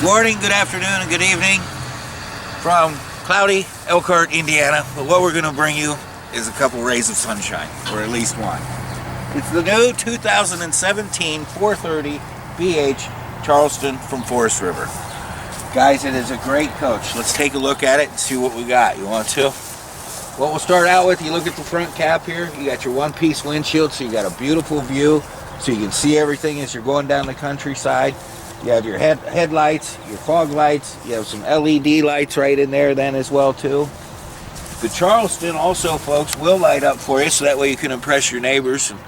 Good morning, good afternoon, and good evening from cloudy Elkhart, Indiana. But what we're going to bring you is a couple rays of sunshine, or at least one. It's the new 2017 430 BH Charleston from Forest River. Guys, it is a great coach. Let's take a look at it and see what we got. You want to? What we'll start out with, you look at the front cap here. You got your one-piece windshield, so you got a beautiful view, so you can see everything as you're going down the countryside. You have your headlights, your fog lights. You have some LED lights right in there then as well too. The Charleston also, folks, will light up for you, so that way you can impress your neighbors and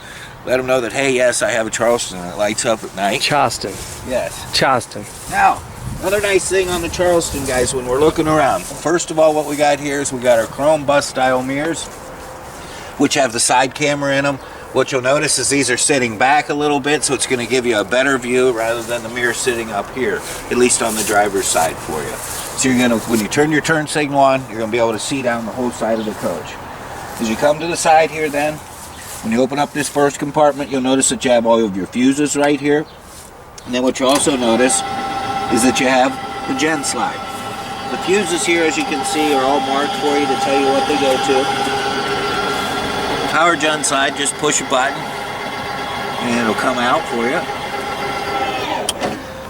let them know that, hey, yes, I have a Charleston and it lights up at night. Charleston. Yes. Charleston. Now, another nice thing on the Charleston, guys, when we're looking around. First of all, what we got here is we got our chrome bus style mirrors, which have the side camera in them. What you'll notice is these are sitting back a little bit, so it's going to give you a better view rather than the mirror sitting up here, at least on the driver's side for you. So you're going to, when you turn your turn signal on, you're going to be able to see down the whole side of the coach. As you come to the side here then, when you open up this first compartment, you'll notice that you have all of your fuses right here. And then what you also notice is that you have the gen slide. The fuses here, as you can see, are all marked for you to tell you what they go to. Power gen slide, just push a button and it'll come out for you.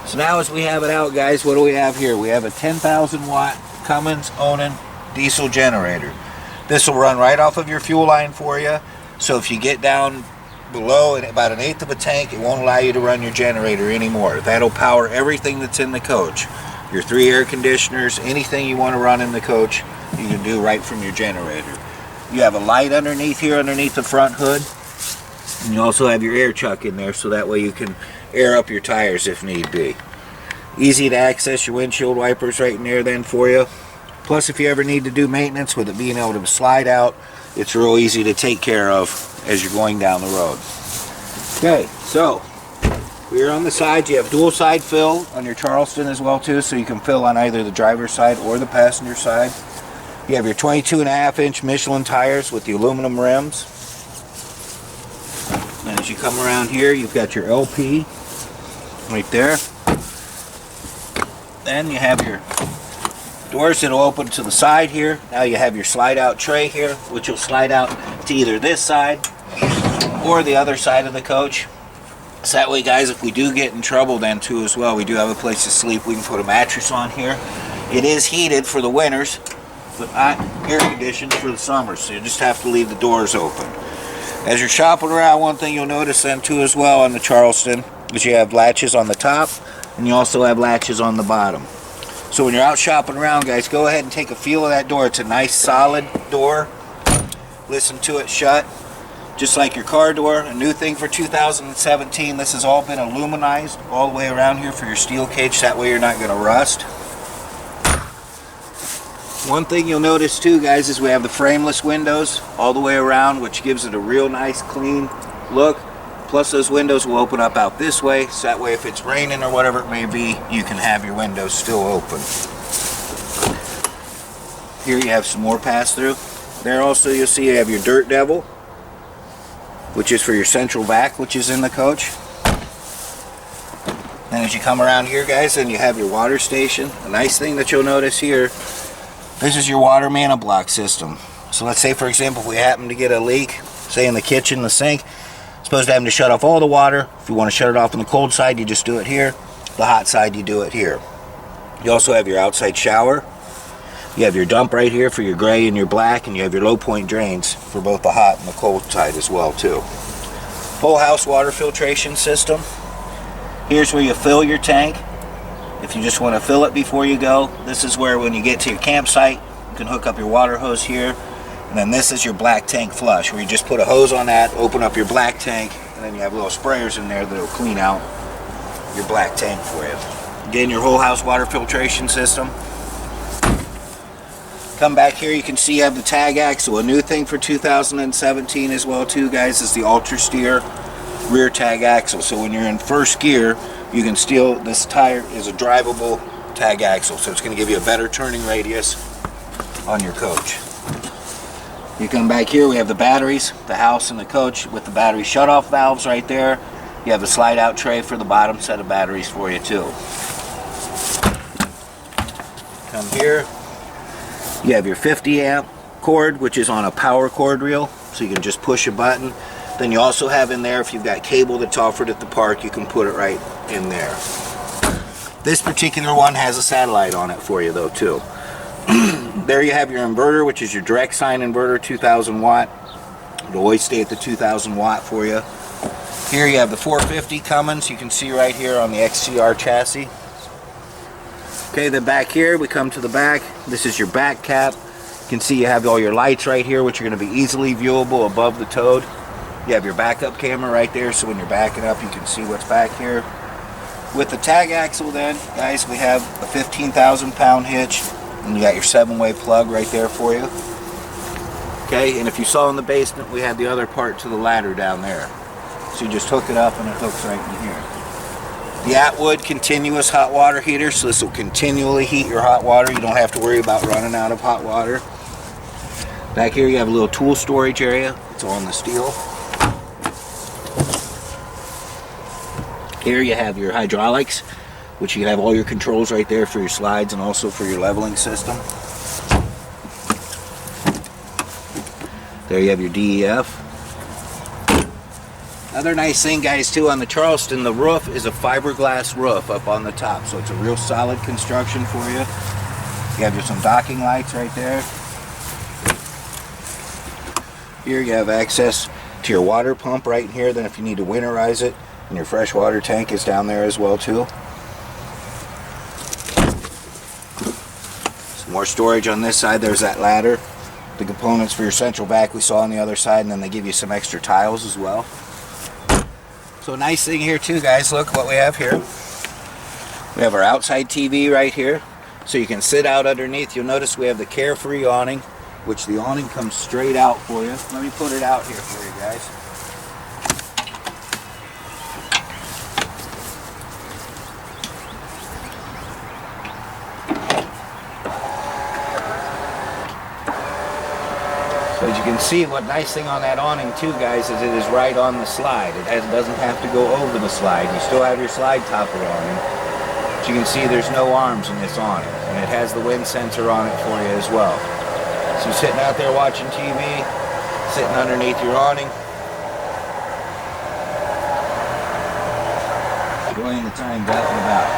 So now as we have it out, guys, what do we have here? We have a 10,000 watt Cummins Onan diesel generator. This will run right off of your fuel line for you. So if you get down below about 1/8 of a tank, it won't allow you to run your generator anymore. That'll power everything that's in the coach. Your 3 air conditioners, anything you want to run in the coach, you can do right from your generator. You have a light underneath here, underneath the front hood. And you also have your air chuck in there, so that way you can air up your tires if need be. Easy to access your windshield wipers right in there then for you. Plus, if you ever need to do maintenance with it being able to slide out, it's real easy to take care of as you're going down the road. Okay, so here on the side, you have dual side fill on your Charleston as well too, so you can fill on either the driver's side or the passenger side. You have your 22.5-inch Michelin tires with the aluminum rims. And as you come around here, you've got your LP right there. Then you have your doors that will open to the side here. Now you have your slide out tray here, which will slide out to either this side or the other side of the coach. So that way, guys, if we do get in trouble then too as well, we do have a place to sleep. We can put a mattress on here. It is heated for the winters, but not air conditioned for the summer, so you just have to leave the doors open. As you're shopping around, one thing you'll notice then too as well on the Charleston is you have latches on the top and you also have latches on the bottom. So when you're out shopping around, guys, go ahead and take a feel of that door. It's a nice solid door. Listen to it shut, just like your car door. A new thing for 2017, this has all been aluminized all the way around here for your steel cage, that way you're not going to rust. One thing you'll notice too, guys, is we have the frameless windows all the way around, which gives it a real nice clean look. Plus those windows will open up out this way, so that way if it's raining or whatever it may be, you can have your windows still open. Here you have some more pass-through. There also you'll see you have your Dirt Devil, which is for your central vac, which is in the coach. And as you come around here, guys, then you have your water station. A nice thing that you'll notice here, this is your water mana block system. So let's say, for example, if we happen to get a leak, say in the kitchen, the sink, it's supposed to have to shut off all the water. If you want to shut it off on the cold side, you just do it here. The hot side, you do it here. You also have your outside shower. You have your dump right here for your gray and your black, and you have your low point drains for both the hot and the cold side as well too. Whole house water filtration system. Here's where you fill your tank. If you just want to fill it before you go, this is where when you get to your campsite, you can hook up your water hose here. And then this is your black tank flush, where you just put a hose on that, open up your black tank, and then you have little sprayers in there that will clean out your black tank for you. Again, your whole house water filtration system. Come back here, you can see you have the tag axle. A new thing for 2017 as well too, guys, is the Ultra Steer rear tag axle. So when you're in first gear, you can steal, this tire is a drivable tag axle, so it's going to give you a better turning radius on your coach. You come back here, we have the batteries, the house and the coach with the battery shut-off valves right there. You have the slide-out tray for the bottom set of batteries for you too. come here. You have your 50 amp cord, which is on a power cord reel, so you can just push a button. Then you also have in there, if you've got cable that's offered at the park, you can put it right in there. This particular one has a satellite on it for you though too. There you have your inverter, which is your direct sine inverter, 2000 watt. It'll always stay at the 2000 watt for you. Here you have the 450 Cummins, you can see right here on the XCR chassis. Okay, then back here we come to the back. This is your back cap. You can see you have all your lights right here, which are going to be easily viewable above the toad. You have your backup camera right there, so when you're backing up you can see what's back here. With the tag axle then, guys, we have a 15,000 pound hitch, and you got your 7-way plug right there for you. Okay, and if you saw in the basement, we had the other part to the ladder down there. So you just hook it up and it hooks right in here. The Atwood continuous hot water heater, so this will continually heat your hot water. You don't have to worry about running out of hot water. Back here you have a little tool storage area. It's all in the steel. Here you have your hydraulics, which you can have all your controls right there for your slides and also for your leveling system. There you have your DEF. Another nice thing, guys, too, on the Charleston, the roof is a fiberglass roof up on the top, so it's a real solid construction for you. You have some docking lights right there. Here you have access to your water pump right in here. Then if you need to winterize it, and your freshwater tank is down there as well too. Some more storage on this side. There's that ladder. The components for your central vac we saw on the other side, and then they give you some extra tiles as well. So nice thing here too, guys, look what we have here. We have our outside TV right here, so you can sit out underneath. You'll notice we have the Carefree awning, which the awning comes straight out for you. Let me put it out here for you guys. So as you can see, what nice thing on that awning too, guys, is it is right on the slide. It doesn't have to go over the slide. You still have your slide topper awning. But you can see there's no arms in this awning, and it has the wind sensor on it for you as well. So you're sitting out there watching TV, sitting underneath your awning, enjoying the time out and about.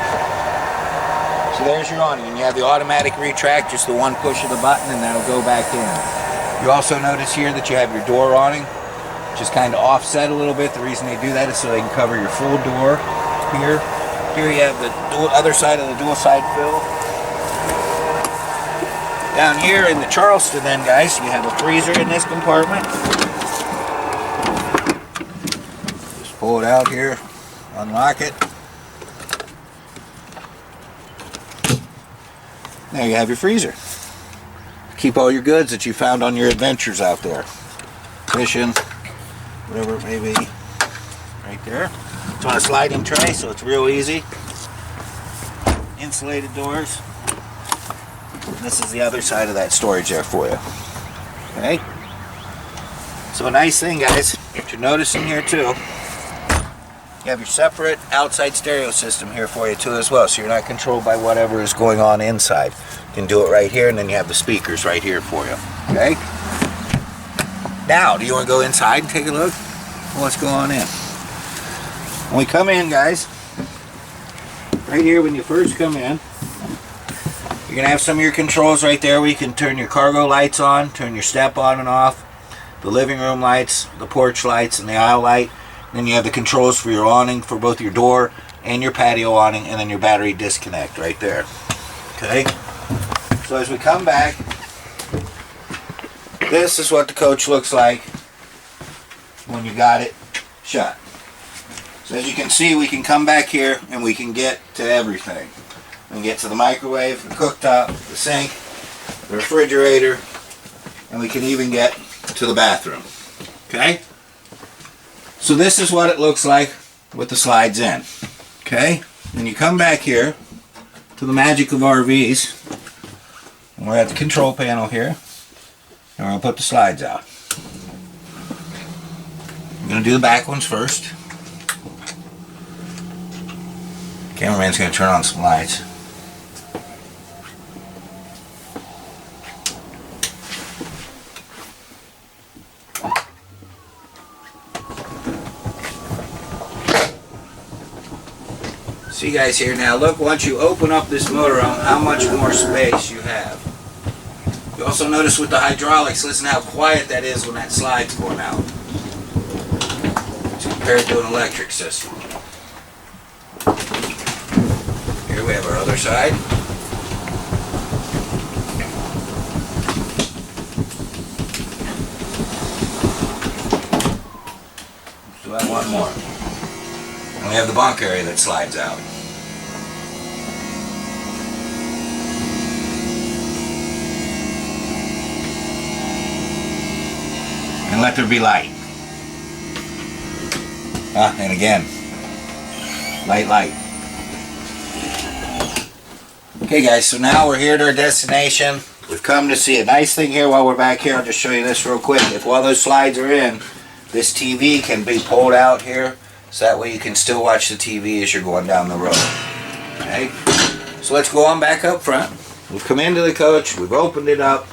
So there's your awning, and you have the automatic retract, just the one push of the button, and that'll go back in. You also notice here that you have your door awning, just kind of offset a little bit. The reason they do that is so they can cover your full door here. Here you have the other side of the dual side fill. Down here in the Charleston then, guys, you have a freezer in this compartment. Just pull it out here, unlock it. There you have your freezer. Keep all your goods that you found on your adventures out there. Fishing, whatever it may be. Right there. It's on a sliding tray, so it's real easy. Insulated doors. This is the other side of that storage there for you. Okay? So a nice thing, guys, what you're noticing here too, you have your separate outside stereo system here for you too as well, so you're not controlled by whatever is going on inside. You can do it right here, and then you have the speakers right here for you. Okay? Now, do you want to go inside and take a look? Well, let's go on in. When we come in, guys, right here when you first come in, you're going to have some of your controls right there where you can turn your cargo lights on, turn your step on and off, the living room lights, the porch lights, and the aisle light. Then you have the controls for your awning, for both your door and your patio awning, and then your battery disconnect right there. Okay? So as we come back, this is what the coach looks like when you got it shut. So as you can see, we can come back here and we can get to everything. We can get to the microwave, the cooktop, the sink, the refrigerator, and we can even get to the bathroom. Okay? So this is what it looks like with the slides in. Okay? Then you come back here to the magic of RVs. And we're at the control panel here. And we're going to put the slides out. I'm going to do the back ones first. Cameraman's going to turn on some lights. See guys here now, look, once you open up this motorhome, how much more space you have. You also notice with the hydraulics, listen how quiet that is when that slide's going out. It's compared to an electric system. Here we have our other side. So I want more. And we have the bunk area that slides out. And let there be light. And again, light. Okay guys, so now we're here at our destination. We've come to see a nice thing here while we're back here. I'll just show you this real quick. If while those slides are in, this TV can be pulled out here, so that way you can still watch the TV as you're going down the road. Okay, so let's go on back up front. We've come into the coach, we've opened it up.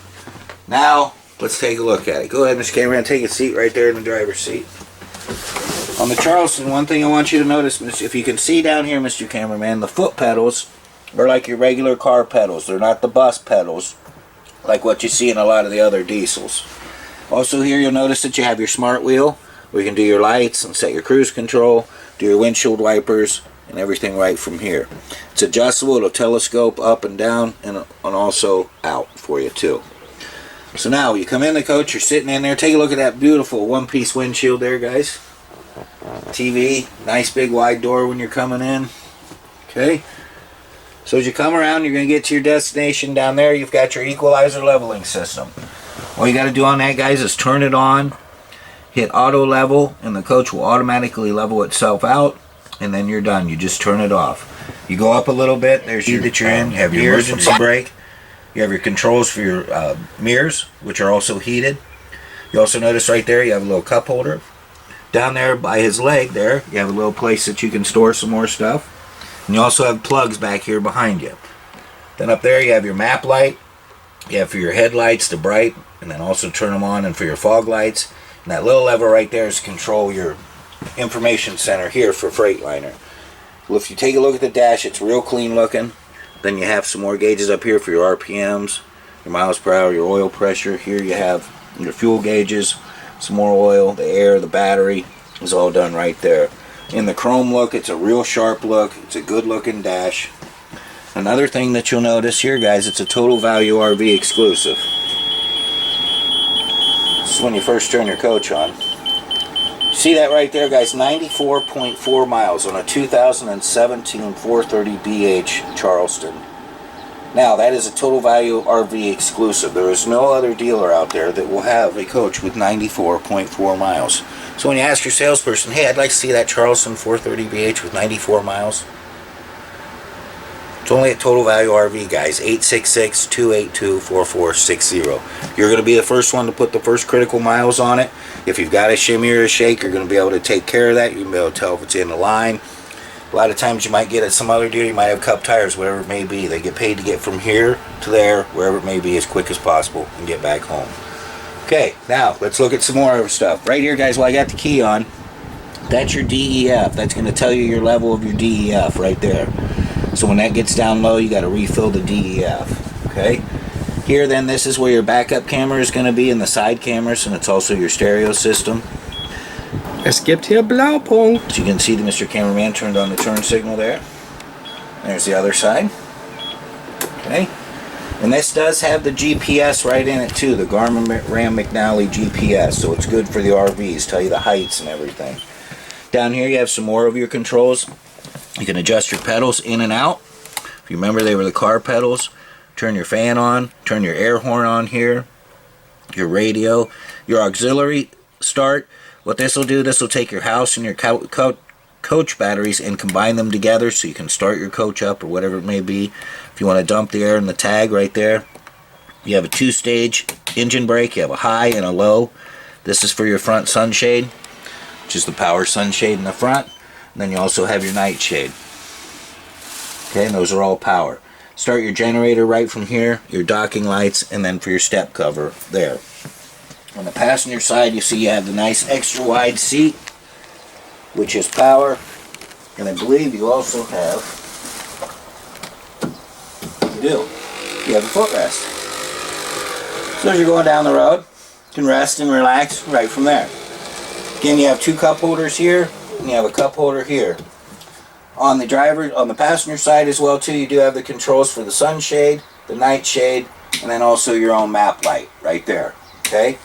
Now, let's take a look at it. Go ahead, Mr. Cameraman, take a seat right there in the driver's seat. On the Charleston, one thing I want you to notice, if you can see down here, Mr. Cameraman, the foot pedals are like your regular car pedals. They're not the bus pedals like what you see in a lot of the other diesels. Also here you'll notice that you have your smart wheel where you can do your lights and set your cruise control, do your windshield wipers, and everything right from here. It's adjustable, it'll telescope up and down and also out for you too. So now you come in the coach, you're sitting in there, take a look at that beautiful one-piece windshield there guys. TV, nice big wide door when you're coming in. Okay. So as you come around, you're going to get to your destination down there. You've got your equalizer leveling system. All you got to do on that, guys, is turn it on, hit auto level, and the coach will automatically level itself out, and then you're done. You just turn it off. You go up a little bit, there's you that you're in. You have your emergency brake. You have your controls for your mirrors, which are also heated. You also notice right there you have a little cup holder. Down there by his leg there, you have a little place that you can store some more stuff. And you also have plugs back here behind you. Then up there you have your map light. You have for your headlights to bright, and then also turn them on, and for your fog lights. And that little lever right there is to control your information center here for Freightliner. Well, if you take a look at the dash, it's real clean looking. Then you have some more gauges up here for your RPMs, your miles per hour, your oil pressure. Here you have your fuel gauges, some more oil, the air, the battery is all done right there. In the chrome look, it's a real sharp look. It's a good looking dash. Another thing that you'll notice here, guys, it's a total value RV exclusive. This is when you first turn your coach on. See that right there, guys? 94.4 miles on a 2017 430BH Charleston. Now, that is a total value RV exclusive. There is no other dealer out there that will have a coach with 94.4 miles. So when you ask your salesperson, hey, I'd like to see that Charleston 430BH with 94 miles. It's only at Total Value RV, guys. 866-282-4460. You're going to be the first one to put the first critical miles on it. If you've got a shimmy or a shake, you're going to be able to take care of that. You're going to be able to tell if it's in the line. A lot of times you might get at some other dealer, you might have cup tires, whatever it may be. They get paid to get from here to there, wherever it may be, as quick as possible and get back home. Okay, now let's look at some more stuff. Right here, guys, while I got the key on, that's your DEF. That's going to tell you your level of your DEF right there. So when that gets down low, you got to refill the DEF. Okay. Here, then, this is where your backup camera is going to be, and the side cameras, and it's also your stereo system. Es gibt hier Blaupunkt. So you can see that Mr. Cameraman turned on the turn signal there. There's the other side. Okay. And this does have the GPS right in it too, the Garmin Ram McNally GPS, so it's good for the RVs, tell you the heights and everything. Down here you have some more of your controls. You can adjust your pedals in and out. If you remember, they were the car pedals. Turn your fan on, turn your air horn on here, your radio, your auxiliary start. What this will do, this will take your house and your coach batteries and combine them together so you can start your coach up or whatever it may be. If you want to dump the air in the tag right there, you have a two-stage engine brake. You have a high and a low. This is for your front sunshade, which is the power sunshade in the front. And then you also have your nightshade. Okay, and those are all power. Start your generator right from here, your docking lights, and then for your step cover there. On the passenger side, you see you have the nice extra wide seat, which is power. And I believe you also have, you do, you have a footrest. So as you're going down the road, you can rest and relax right from there. Again, you have 2 cup holders here, and you have a cup holder here. On the passenger side as well too, you do have the controls for the sunshade, the night shade, and then also your own map light right there. Okay?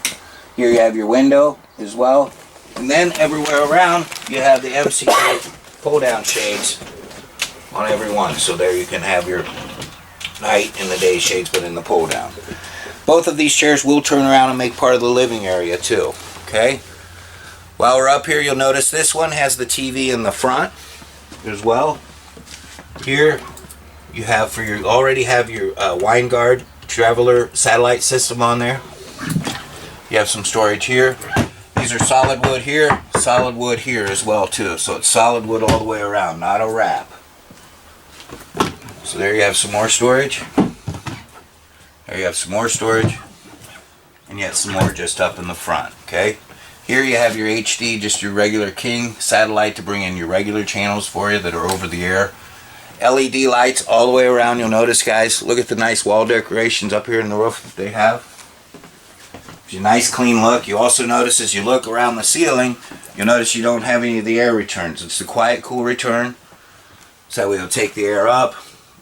Here you have your window as well. And then everywhere around, you have the MCA pull-down shades on every one. So there you can have your night and the day shades, but in the pull-down. Both of these chairs will turn around and make part of the living area too. Okay? While we're up here, you'll notice this one has the TV in the front as well. Here you have already have your Winegard Traveler satellite system on there. You have some storage here. These are solid wood here as well too. So it's solid wood all the way around, not a wrap. So there you have some more storage. There you have some more storage. And yet some more just up in the front. Okay. Here you have your HD, just your regular King satellite to bring in your regular channels for you that are over the air. LED lights all the way around. You'll notice, guys, look at the nice wall decorations up here in the roof that they have. It's a nice clean look. You also notice as you look around the ceiling, you'll notice you don't have any of the air returns. It's the quiet, cool return. So we'll take the air up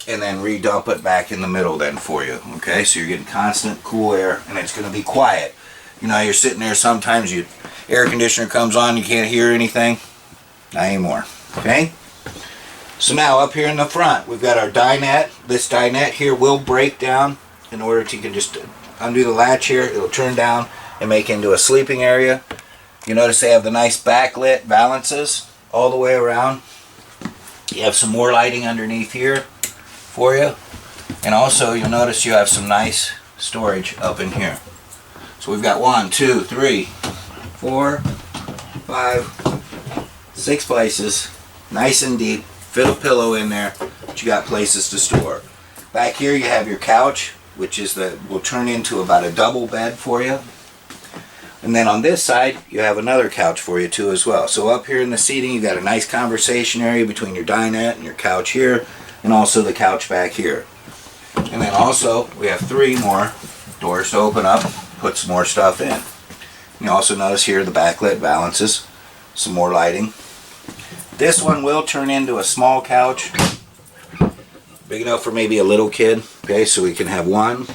and then redump it back in the middle then for you. Okay, so you're getting constant cool air and it's going to be quiet. You know, you're sitting there sometimes, your air conditioner comes on, you can't hear anything. Not anymore. Okay? So now up here in the front, we've got our dinette. This dinette here will break down in order to, you can just undo the latch here. It'll turn down and make into a sleeping area. You notice they have the nice backlit valances all the way around. You have some more lighting underneath here for you. And also you'll notice you have some nice storage up in here. So we've got 1, 2, 3, 4, 5, 6 places, nice and deep. Fit a pillow in there, but you got places to store. Back here you have your couch, which will turn into about a double bed for you. And then on this side, you have another couch for you too as well. So up here in the seating, you got a nice conversation area between your dinette and your couch here, and also the couch back here. And then also, we have 3 more doors to open up, put some more stuff in. You also notice here the backlit balances, some more lighting. This one will turn into a small couch, big enough for maybe a little kid. Okay, so we can have 1,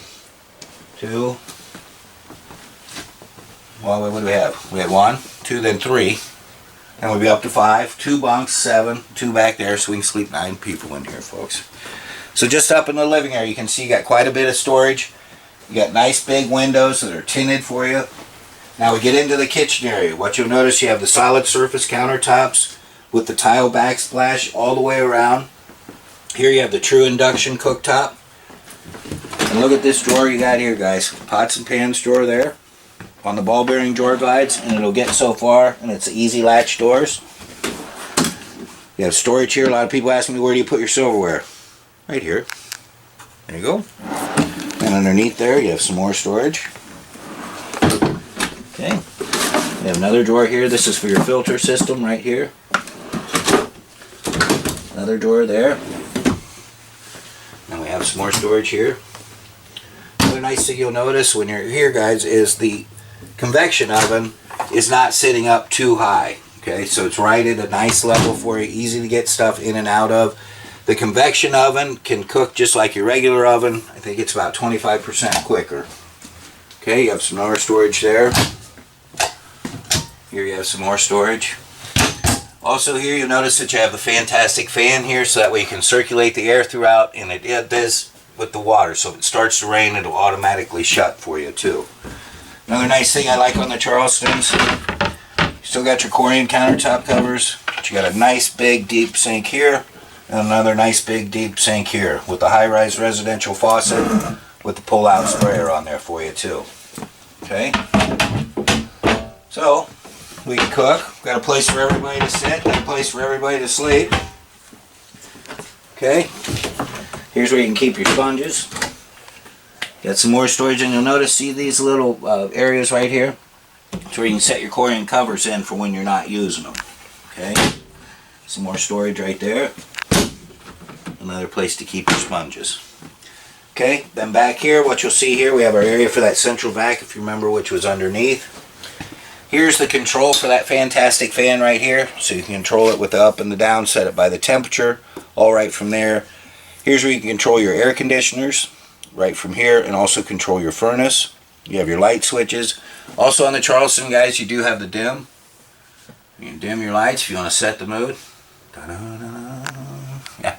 2. Well, what do we have? We had 1, 2, then 3. And we'll be up to 5. 2 bunks, 7, 2 back there, so we can sleep 9 people in here, folks. So just up in the living area, you can see you got quite a bit of storage. You got nice big windows that are tinted for you. Now we get into the kitchen area. What you'll notice, you have the solid surface countertops with the tile backsplash all the way around. Here you have the Thru induction cooktop. And look at this drawer you got here, guys. Pots and pans drawer there on the ball bearing drawer glides, and it'll get so far, and it's easy latch doors. You have storage here. A lot of people ask me, where do you put your silverware? Right here. There you go. And underneath there you have some more storage. Okay. You have another drawer here. This is for your filter system right here. Another drawer there. And we have some more storage here. Another nice thing you'll notice when you're here, guys, is the convection oven is not sitting up too high. Okay, so it's right at a nice level for you, easy to get stuff in and out of. The convection oven can cook just like your regular oven. I think it's about 25% quicker. Okay, you have some more storage there. Here you have some more storage. Also here you'll notice that you have the fantastic fan here, so that way you can circulate the air throughout, and it does with the water. So if it starts to rain, it'll automatically shut for you too. Another nice thing I like on the Charlestons, you still got your Corian countertop covers, but you got a nice big deep sink here, and another nice big deep sink here with the high-rise residential faucet with the pull-out sprayer on there for you too. Okay, so we can cook. We've got a place for everybody to sit, got a place for everybody to sleep. Okay, here's where you can keep your sponges. Got some more storage, and you'll notice, see these little areas right here? It's where you can set your Corian covers in for when you're not using them. Okay, Some more storage right there. Another place to keep your sponges. Okay, then back here, what you'll see here, we have our area for that central vac, if you remember, which was underneath. Here's the control for that fantastic fan right here. So you can control it with the up and the down, set it by the temperature, all right from there. Here's where you can control your air conditioners, right from here, and also control your furnace. You have your light switches. Also on the Charleston, guys, you do have the dim. You can dim your lights if you want to set the mood. Yeah,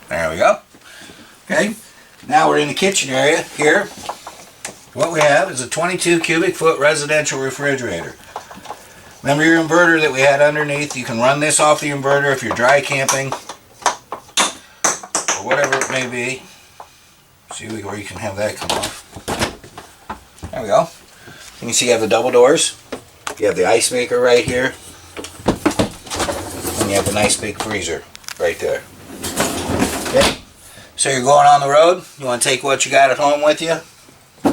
there we go. Okay. Now we're in the kitchen area here. What we have is a 22 cubic foot residential refrigerator. Remember your inverter that we had underneath? You can run this off the inverter if you're dry camping or whatever it may be. See where you can have that come off. There we go. You can see you have the double doors. You have the ice maker right here. And you have the nice big freezer right there. Okay. So you're going on the road, you want to take what you got at home with you?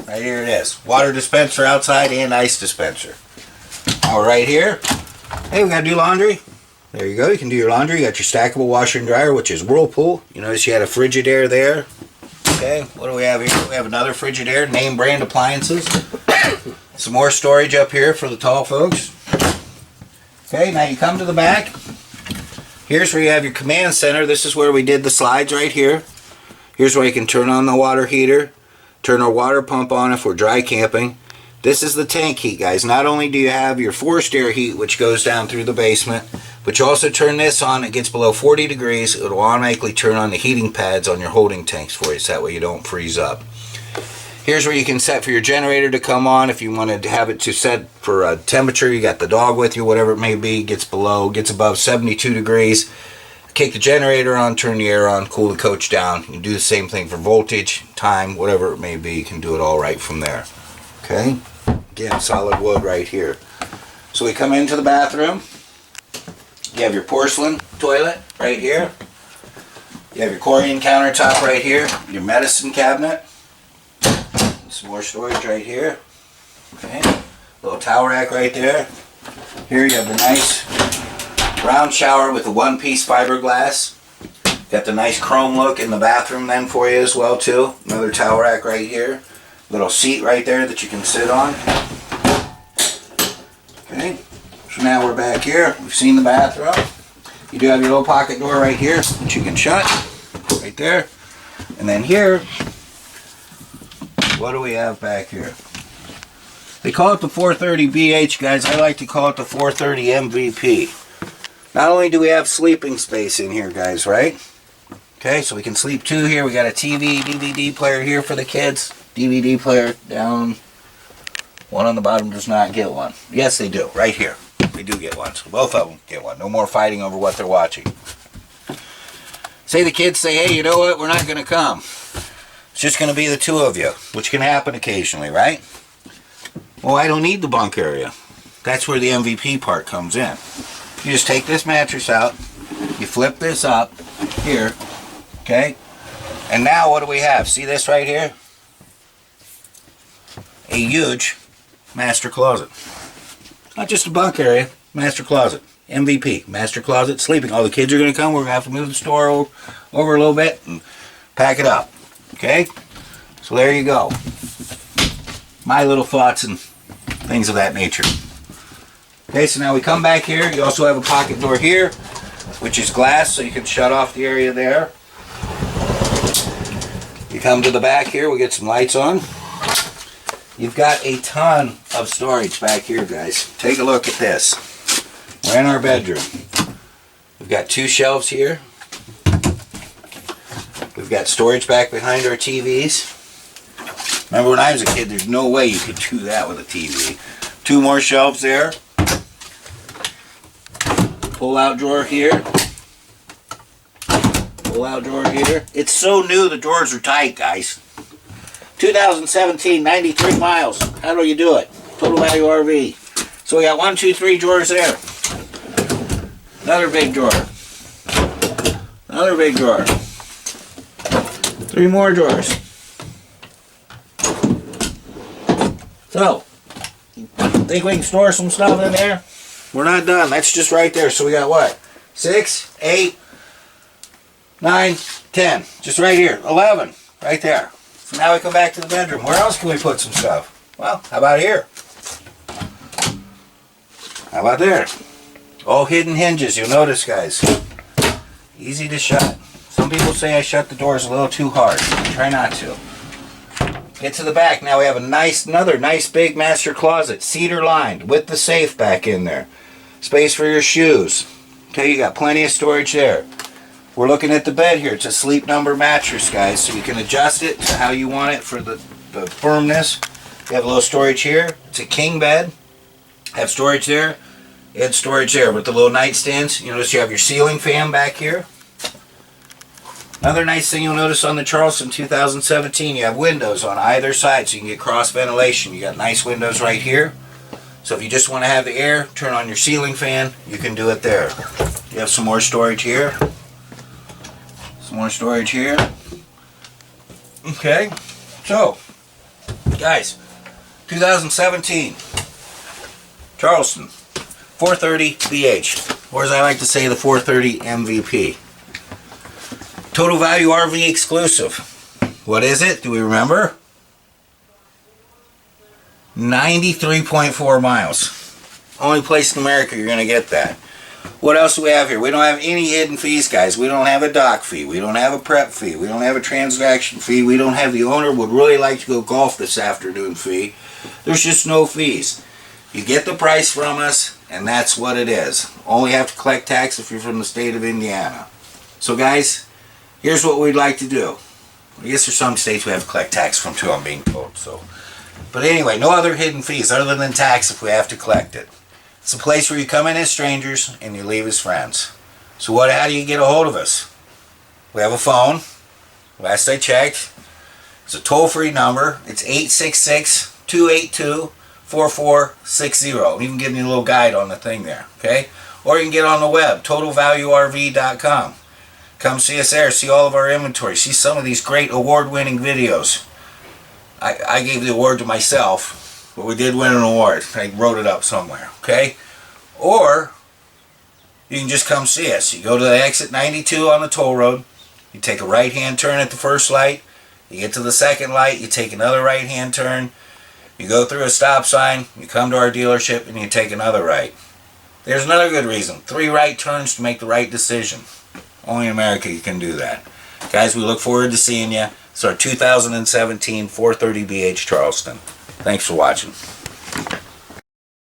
Right here it is. Water dispenser outside and ice dispenser. Now right here, hey, we got to do laundry. There you go, you can do your laundry. You got your stackable washer and dryer, which is Whirlpool. You notice you had a Frigidaire there. Okay, what do we have here? We have another Frigidaire, name brand appliances. Some more storage up here for the tall folks. Okay, now you come to the back. Here's where you have your command center. This is where we did the slides right here. Here's where you can turn on the water heater, turn our water pump on if we're dry camping. This is the tank heat, guys. Not only do you have your forced air heat, which goes down through the basement, but you also turn this on. It gets below 40 degrees. It will automatically turn on the heating pads on your holding tanks for you, so that way you don't freeze up. Here's where you can set for your generator to come on. If you wanted to have it to set for a temperature, you got the dog with you, whatever it may be, gets above 72 degrees. Kick the generator on, turn the air on, cool the coach down. You can do the same thing for voltage, time, whatever it may be. You can do it all right from there. Okay? Again, solid wood right here. So we come into the bathroom. You have your porcelain toilet right here. You have your Corian countertop right here. Your medicine cabinet. Some more storage right here. Okay? Little towel rack right there. Here you have the nice round shower with a one-piece fiberglass. Got the nice chrome look in the bathroom then for you as well too. Another towel rack right here. Little seat right there that you can sit on. Okay, so now we're back here. We've seen the bathroom. You do have your little pocket door right here that you can shut. Right there. And then here, what do we have back here? They call it the 430BH, guys. I like to call it the 430 MVP. Not only do we have sleeping space in here, guys, right? Okay, so we can sleep two here. We got a TV, DVD player here for the kids. DVD player down. One on the bottom does not get one. Yes, they do. Right here. They do get one. So both of them get one. No more fighting over what they're watching. Say the kids say, hey, you know what? We're not going to come. It's just going to be the two of you, which can happen occasionally, right? Well, I don't need the bunk area. That's where the MVP part comes in. You just take this mattress out, you flip this up here, okay? And now what do we have? See this right here? A huge master closet. Not just a bunk area, master closet. MVP, master closet, sleeping. All the kids are going to come. We're going to have to move the store over a little bit and pack it up, okay? So there you go. My little thoughts and things of that nature. Okay, so now we come back here. You also have a pocket door here, which is glass, so you can shut off the area there. You come to the back here, we get some lights on. You've got a ton of storage back here, guys. Take a look at this. We're in our bedroom. We've got two shelves here. We've got storage back behind our TVs. Remember when I was a kid, there's no way you could do that with a TV. Two more shelves there. Pull-out drawer here. Pull-out drawer here. It's so new, the drawers are tight, guys. 2017, 93 miles. How do you do it? Total Value RV. So we got 1, 2, 3 drawers there. Another big drawer. Another big drawer. 3 more drawers. So, think we can store some stuff in there? We're not done. That's just right there. So we got what? 6, 8, 9, 10. Just right here. 11. Right there. So now we come back to the bedroom. Where else can we put some stuff? Well, how about here? How about there? All hidden hinges. You'll notice, guys. Easy to shut. Some people say I shut the doors a little too hard. Try not to. Get to the back. Now we have another nice big master closet. Cedar lined with the safe back in there. Space for your shoes. Okay, you got plenty of storage there. We're looking at the bed here. It's a sleep number mattress, guys, so you can adjust it to how you want it for the firmness. You have a little storage here. It's a king bed. Have storage there. And storage there with the little nightstands. You notice you have your ceiling fan back here. Another nice thing you'll notice on the Charleston 2017, you have windows on either side so you can get cross ventilation. You got nice windows right here. So if you just want to have the air, turn on your ceiling fan, you can do it there. You have some more storage here. Some more storage here. Okay, so guys, 2017 Charleston 430 BH, or as I like to say, the 430 MVP. Total value RV exclusive. What is it? Do we remember? 93.4 miles. Only place in America you're going to get that. What else do we have here? We don't have any hidden fees, guys. We don't have a dock fee. We don't have a prep fee. We don't have a transaction fee. We don't have the owner would really like to go golf this afternoon fee. There's just no fees. You get the price from us, and that's what it is. Only have to collect tax if you're from the state of Indiana. So guys, here's what we'd like to do. I guess there's some states we have to collect tax from too, I'm being told. But anyway, no other hidden fees other than tax if we have to collect it. It's a place where you come in as strangers and you leave as friends. So how do you get a hold of us? We have a phone. Last I checked, it's a toll-free number. It's 866-282-4460. I'm even giving you a little guide on the thing there, okay? Or you can get on the web, totalvaluerv.com. Come see us there, see all of our inventory, see some of these great award-winning videos. I gave the award to myself, but we did win an award. I wrote it up somewhere, okay? Or you can just come see us. You go to the exit 92 on the toll road, you take a right-hand turn at the first light, you get to the second light, you take another right-hand turn, you go through a stop sign, you come to our dealership, and you take another right. There's another good reason. 3 right turns to make the right decision. Only in America you can do that. Guys, we look forward to seeing you. It's our 2017 430 BH Charleston. Thanks for watching.